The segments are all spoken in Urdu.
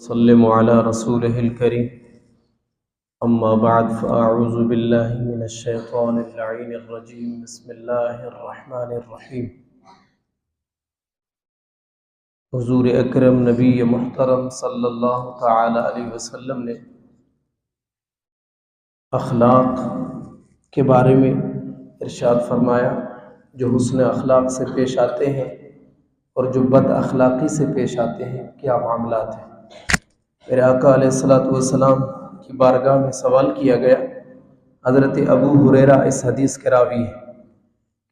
وسلم على رسوله الكريم أما بعد فأعوذ بالله من الشيطان اللعين الرجيم بسم الله الرحمن الرحيم حضور اکرم نبی محترم صلی اللہ تعالی علیہ وسلم نے اخلاق کے بارے میں ارشاد فرمایا، جو حسن اخلاق سے پیش آتے ہیں اور جو بد اخلاقی سے پیش آتے ہیں کیا معاملات ہیں۔ میرے آقا علیہ الصلوۃ والسلام کی بارگاہ میں سوال کیا گیا۔ حضرت ابو ہریرہ اس حدیث کے راوی ہیں،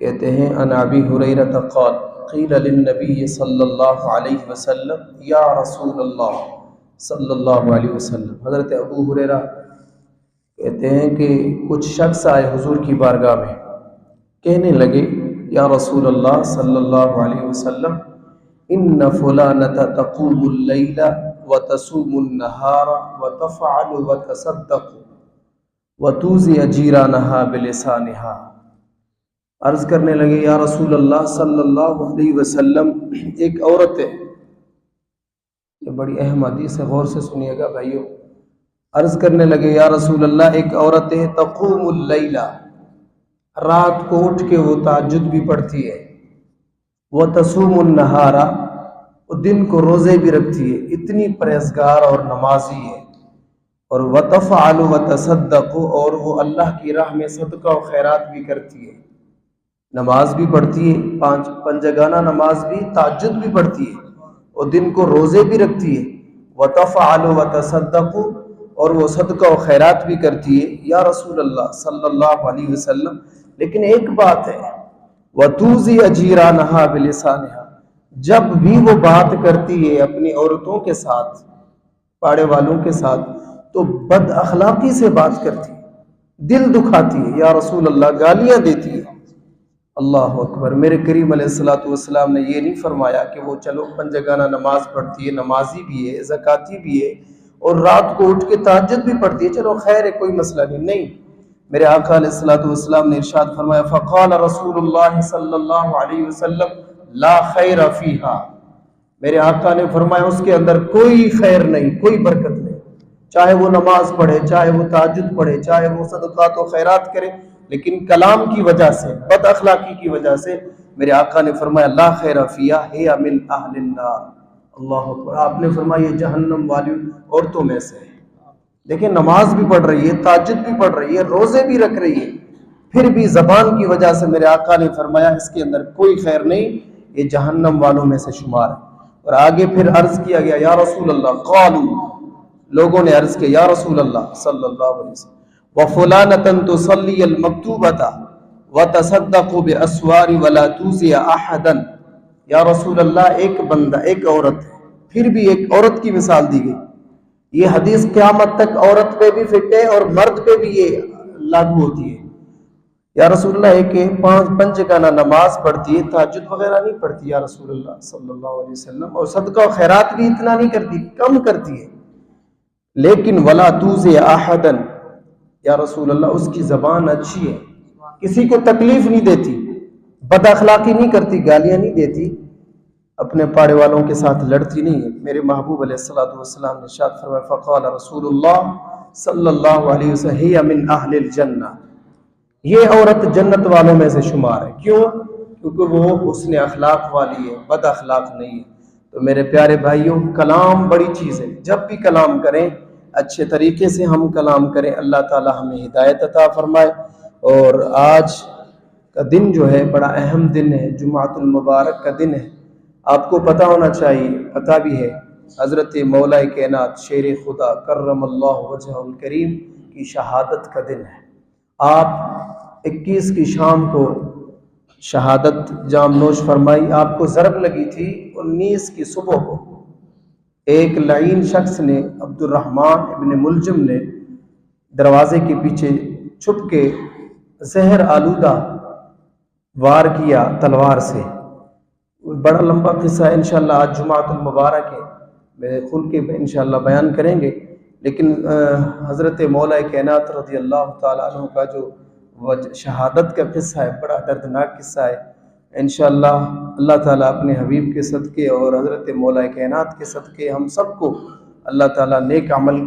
کہتے ہیں ان ابی ہریرہ قال قیل للنبی صلی اللہ علیہ وسلم یا رسول اللہ صلی اللہ علیہ وسلم۔ حضرت ابو ہریرہ کہتے ہیں کہ کچھ شخص آئے حضور کی بارگاہ میں، کہنے لگے یا رسول اللہ صلی اللہ علیہ وسلم ان فلانۃ تقوم اللیل وتصوم النہار وتفعل وتصدق وتوزی جیرانہا بلسانہا۔ عرض کرنے لگے یا رسول اللہ صلی اللہ علیہ وسلم، ایک عورت ہے، یہ بڑی اہم حدیث ہے، غور سے سنیے گا بھائیو۔ عرض کرنے لگے یا رسول اللہ، ایک عورت ہے تقوم اللیل، رات کو اٹھ کے وہ تہجد بھی پڑھتی ہے، وتصوم النہار، وہ دن کو روزے بھی رکھتی ہے، اتنی پرہیزگار اور نمازی ہے، اور وتفعل وتصدق، اور وہ اللہ کی راہ میں صدقہ و خیرات بھی کرتی ہے، نماز بھی پڑھتی ہے، پنجگانہ نماز بھی، تہجد بھی پڑھتی ہے، اور دن کو روزے بھی رکھتی ہے، وتفعل وتصدق، اور وہ صدقہ و خیرات بھی کرتی ہے یا رسول اللہ صلی اللہ علیہ وسلم، لیکن ایک بات ہے وتوزی جیرانہا بلسانہا، جب بھی وہ بات کرتی ہے اپنی عورتوں کے ساتھ، پاڑے والوں کے ساتھ، تو بد اخلاقی سے بات کرتی ہے، دل دکھاتی ہے یا رسول اللہ، گالیاں دیتی ہے۔ اللہ اکبر۔ میرے کریم علیہ الصلوۃ والسلام نے یہ نہیں فرمایا کہ وہ چلو پنجگانہ نماز پڑھتی ہے، نمازی بھی ہے، زکاتی بھی ہے، اور رات کو اٹھ کے تہجد بھی پڑھتی ہے، چلو خیر ہے، کوئی مسئلہ نہیں۔ میرے آقا علیہ الصلوۃ والسلام نے ارشاد فرمایا فقال رسول اللہ صلی اللہ علیہ وسلم لا خیر فیہا، میرے آقا نے فرمایا اس کے اندر کوئی خیر نہیں، کوئی برکت نہیں، چاہے وہ نماز پڑھے، چاہے وہ تہجد پڑھے، چاہے وہ صدقات و خیرات کرے، لیکن کلام کی وجہ سے، بد اخلاقی کی وجہ سے میرے آقا نے فرمایا لا خیر فیہا ہی من اہل النار۔ اللہ اکبر۔ آپ نے فرمایا یہ جہنم والی عورتوں میں سے ہے۔ دیکھیں، نماز بھی پڑھ رہی ہے، تہجد بھی پڑھ رہی ہے، روزے بھی رکھ رہی ہے، پھر بھی زبان کی وجہ سے میرے آقا نے فرمایا اس کے اندر کوئی خیر نہیں، یہ جہنم والوں میں سے شمار ہے۔ اور آگے پھر عرض کیا گیا یا رسول اللہ، قالوا، لوگوں نے عرض کیا یا رسول اللہ صلی اللہ علیہ وسلم وفلانۃ تصلی المکتوبۃ وتصدق باسوار ولا توزی احدا، یا رسول اللہ ایک بندہ، ایک عورت ہے، پھر بھی ایک عورت کی مثال دی گئی۔ یہ حدیث قیامت تک عورت پہ بھی فٹ ہے اور مرد پہ بھی یہ لاگو ہوتی ہے۔ یا رسول اللہ ایک پنجگانہ نماز پڑھتی ہے، تہجد وغیرہ نہیں پڑھتی یا رسول اللہ صلی اللہ علیہ وسلم، اور صدقہ و خیرات بھی اتنا نہیں کرتی، کم کرتی ہے، لیکن ولا توزی احدا، یا رسول اللہ اس کی زبان اچھی ہے، کسی کو تکلیف نہیں دیتی، بد اخلاقی نہیں کرتی، گالیاں نہیں دیتی، اپنے پاڑے والوں کے ساتھ لڑتی نہیں ہے۔ میرے محبوب علیہ الصلوۃ والسلام نے ارشاد فرمایا فقال رسول اللہ صلی اللہ علیہ وسلم ہی من اہل الجنہ، یہ عورت جنت والوں میں سے شمار ہے۔ کیوں؟ کیونکہ وہ حسن اخلاق والی ہے، بد اخلاق نہیں ہے۔ تو میرے پیارے بھائیوں، کلام بڑی چیز ہے، جب بھی کلام کریں اچھے طریقے سے ہم کلام کریں، اللہ تعالی ہمیں ہدایت عطا فرمائے۔ اور آج کا دن جو ہے بڑا اہم دن ہے، جمعۃ المبارک کا دن ہے، آپ کو پتہ ہونا چاہیے، پتہ بھی ہے، حضرت مولا کائنات شیر خدا کرم اللہ وجہہ الکریم کی شہادت کا دن ہے۔ آپ 21 کی شام کو شہادت جام نوش فرمائی، آپ کو ضرب لگی تھی 19 کی صبح کو، ایک لعین شخص نے، عبد الرحمن ابن ملجم نے دروازے کے پیچھے چھپ کے زہر آلودہ وار کیا تلوار سے۔ بڑا لمبا قصہ ہے، انشاءاللہ آج جمعۃ المبارک ہے، کھل کے انشاءاللہ بیان کریں گے، لیکن حضرت مولا کائنات رضی اللہ تعالیٰ عنہ کا جو شہادت کا قصہ ہے بڑا دردناک قصہ ہے۔ انشاءاللہ اللہ تعالیٰ اپنے حبیب کے صدقے اور حضرت مولا کائنات کے صدقے ہم سب کو اللہ تعالیٰ نیک عمل